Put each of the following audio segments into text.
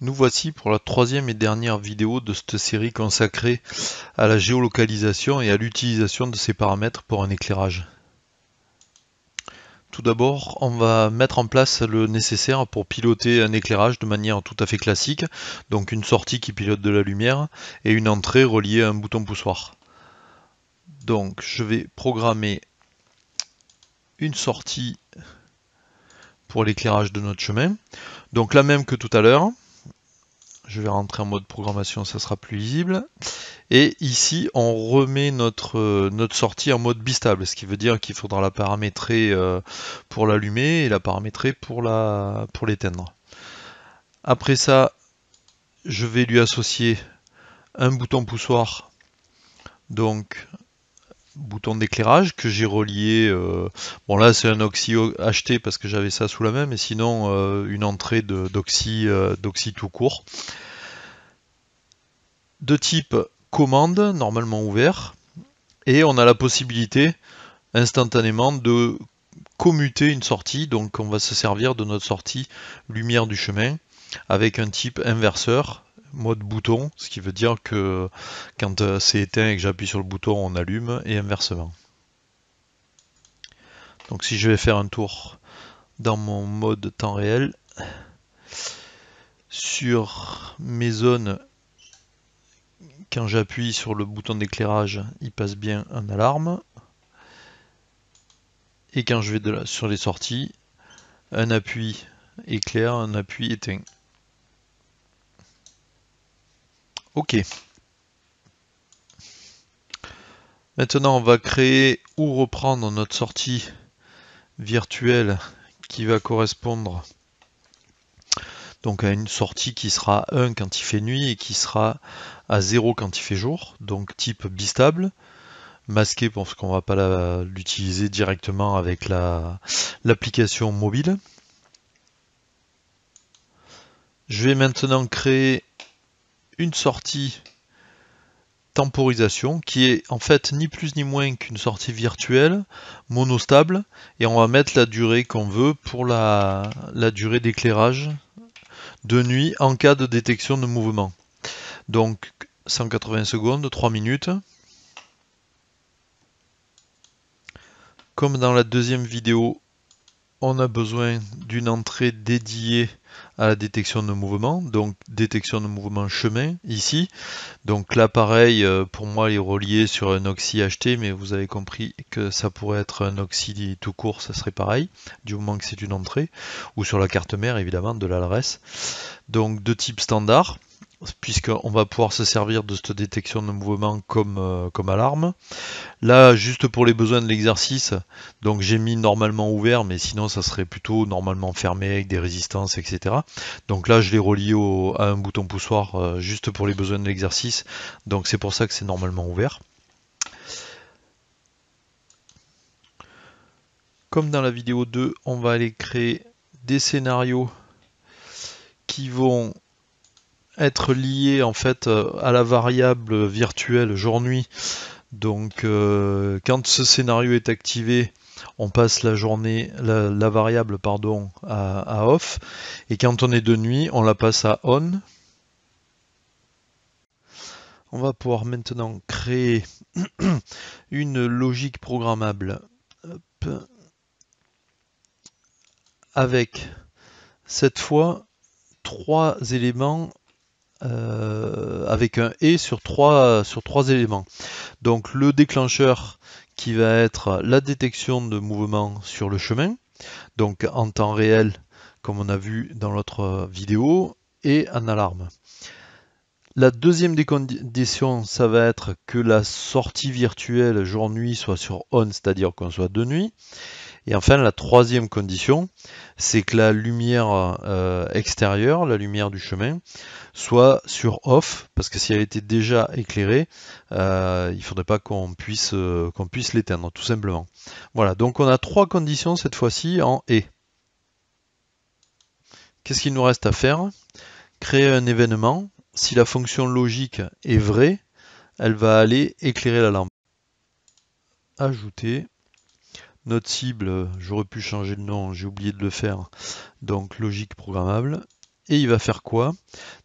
Nous voici pour la troisième et dernière vidéo de cette série consacrée à la géolocalisation et à l'utilisation de ces paramètres pour un éclairage. Tout d'abord, on va mettre en place le nécessaire pour piloter un éclairage de manière tout à fait classique, donc une sortie qui pilote de la lumière et une entrée reliée à un bouton poussoir. Donc je vais programmer une sortie pour l'éclairage de notre chemin, donc la même que tout à l'heure. Je vais rentrer en mode programmation, ça sera plus lisible. Et ici, on remet notre sortie en mode bistable, ce qui veut dire qu'il faudra la paramétrer pour l'allumer et la paramétrer pour l'éteindre. Après ça, je vais lui associer un bouton poussoir, donc bouton d'éclairage que j'ai relié. Bon là, c'est un Oxy acheté parce que j'avais ça sous la main, mais sinon une entrée d'Oxy tout court. De type commande, normalement ouvert, et on a la possibilité instantanément de commuter une sortie, donc on va se servir de notre sortie lumière du chemin avec un type inverseur, mode bouton, ce qui veut dire que quand c'est éteint et que j'appuie sur le bouton, on allume, et inversement. Donc si je vais faire un tour dans mon mode temps réel, sur mes zones, quand j'appuie sur le bouton d'éclairage, il passe bien en alarme. Et quand je vais sur les sorties, un appui éclair, un appui éteint. Ok. Maintenant, on va créer ou reprendre notre sortie virtuelle qui va correspondre donc à une sortie qui sera 1 quand il fait nuit et qui sera à 0 quand il fait jour, donc type bistable, masqué parce qu'on ne va pas l'utiliser directement avec l'application mobile. Je vais maintenant créer une sortie temporisation qui est en fait ni plus ni moins qu'une sortie virtuelle monostable, et on va mettre la durée qu'on veut pour la durée d'éclairage de nuit en cas de détection de mouvement. Donc 180 secondes, 3 minutes. Comme dans la deuxième vidéo, on a besoin d'une entrée dédiée à la détection de mouvement, donc détection de mouvement chemin ici. Donc l'appareil pour moi il est relié sur un Oxy acheté, mais vous avez compris que ça pourrait être un Oxy tout court, ça serait pareil, du moment que c'est une entrée, ou sur la carte mère évidemment de l'adresse. Donc de type standard, puisqu'on va pouvoir se servir de cette détection de mouvement comme alarme. Là, juste pour les besoins de l'exercice, donc j'ai mis normalement ouvert, mais sinon ça serait plutôt normalement fermé avec des résistances, etc. Donc là, je l'ai relié à un bouton poussoir juste pour les besoins de l'exercice, donc c'est pour ça que c'est normalement ouvert. Comme dans la vidéo 2, on va aller créer des scénarios qui vont être liés en fait à la variable virtuelle jour-nuit. Donc quand ce scénario est activé, on passe la journée, la variable pardon, à off, et quand on est de nuit, on la passe à on. On va pouvoir maintenant créer une logique programmable avec cette fois 3 éléments avec un et sur trois éléments. Donc le déclencheur qui va être la détection de mouvement sur le chemin, donc en temps réel comme on a vu dans l'autre vidéo, et en alarme. La deuxième des conditions, ça va être que la sortie virtuelle jour-nuit soit sur on, c'est-à-dire qu'on soit de nuit. Et enfin, la troisième condition, c'est que la lumière extérieure, la lumière du chemin, soit sur off, parce que si elle était déjà éclairée, il ne faudrait pas qu'on puisse l'éteindre, tout simplement. Voilà, donc on a 3 conditions cette fois-ci en et. Qu'est-ce qu'il nous reste à faire? Créer un événement. Si la fonction logique est vraie, elle va aller éclairer la lampe. Ajouter. Notre cible, j'aurais pu changer le nom, j'ai oublié de le faire. Donc logique programmable. et il va faire quoi?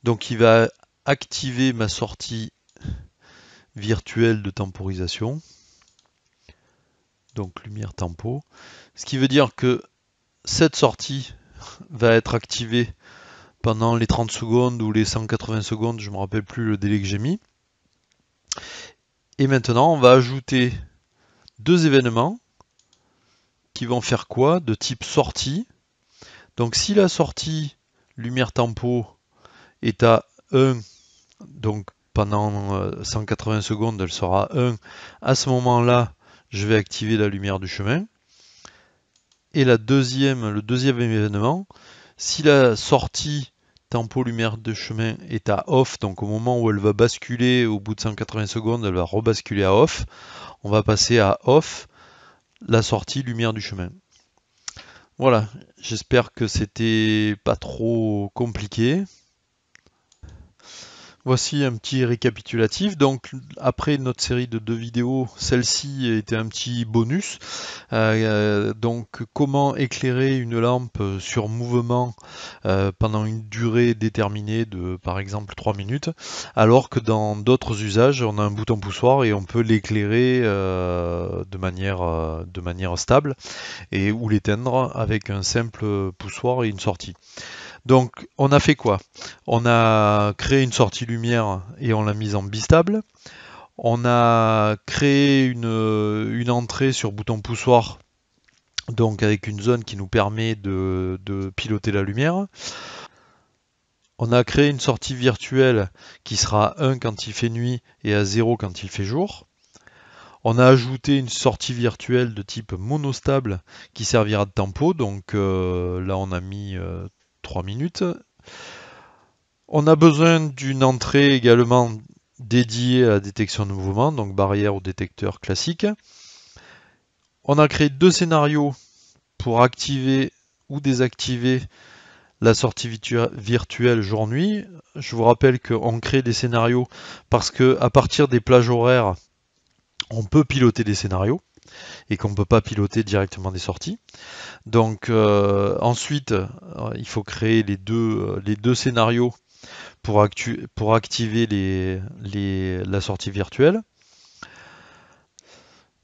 Donc il va activer ma sortie virtuelle de temporisation, donc lumière tempo, ce qui veut dire que cette sortie va être activée pendant les 30 secondes ou les 180 secondes, je ne me rappelle plus le délai que j'ai mis. Et maintenant, on va ajouter deux événements qui vont faire quoi? De type sortie. Donc si la sortie lumière tempo est à 1, donc pendant 180 secondes, elle sera 1. À ce moment-là, je vais activer la lumière du chemin. Et le deuxième événement, si la sortie tempo lumière de chemin est à off, donc au moment où elle va basculer au bout de 180 secondes, elle va rebasculer à off, on va passer à off la sortie lumière du chemin. Voilà, j'espère que c'était pas trop compliqué. Voici un petit récapitulatif. Donc après notre série de 2 vidéos, celle-ci était un petit bonus. Donc comment éclairer une lampe sur mouvement pendant une durée déterminée de par exemple 3 minutes, alors que dans d'autres usages, on a un bouton poussoir et on peut l'éclairer de manière stable et ou l'éteindre avec un simple poussoir et une sortie. Donc on a fait quoi? On a créé une sortie lumière et on l'a mise en bistable. On a créé une entrée sur bouton poussoir, donc avec une zone qui nous permet de piloter la lumière. On a créé une sortie virtuelle qui sera à 1 quand il fait nuit et à 0 quand il fait jour. On a ajouté une sortie virtuelle de type monostable qui servira de tempo, donc là on a mis 3 minutes. On a besoin d'une entrée également dédiée à la détection de mouvement, donc barrière ou détecteur classique. On a créé deux scénarios pour activer ou désactiver la sortie virtuelle jour-nuit. Je vous rappelle qu'on crée des scénarios parce que à partir des plages horaires, on peut piloter des scénarios et qu'on ne peut pas piloter directement des sorties. Donc ensuite, il faut créer les deux scénarios pour activer la sortie virtuelle.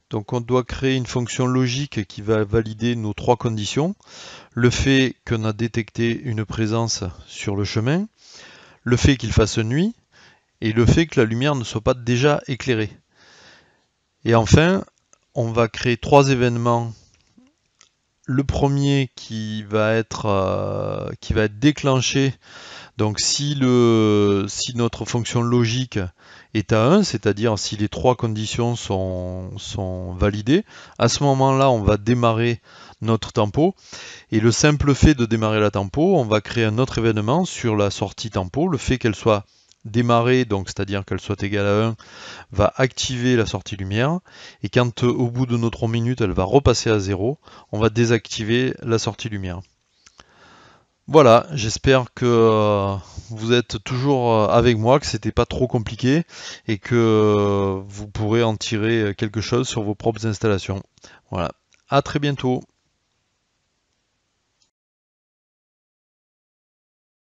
Donc on doit créer une fonction logique qui va valider nos trois conditions. Le fait qu'on a détecté une présence sur le chemin, le fait qu'il fasse nuit, et le fait que la lumière ne soit pas déjà éclairée. Et enfin, on va créer trois événements. Le premier qui va être déclenché. Donc si notre fonction logique est à 1, c'est-à-dire si les trois conditions sont validées, à ce moment-là, on va démarrer notre tempo. Et le simple fait de démarrer la tempo, on va créer un autre événement sur la sortie tempo. Le fait qu'elle soit démarrée, donc c'est-à-dire qu'elle soit égale à 1, va activer la sortie lumière. Et quand au bout de nos 3 minutes, elle va repasser à 0, on va désactiver la sortie lumière. Voilà, j'espère que vous êtes toujours avec moi, que c'était pas trop compliqué et que vous pourrez en tirer quelque chose sur vos propres installations. Voilà, à très bientôt.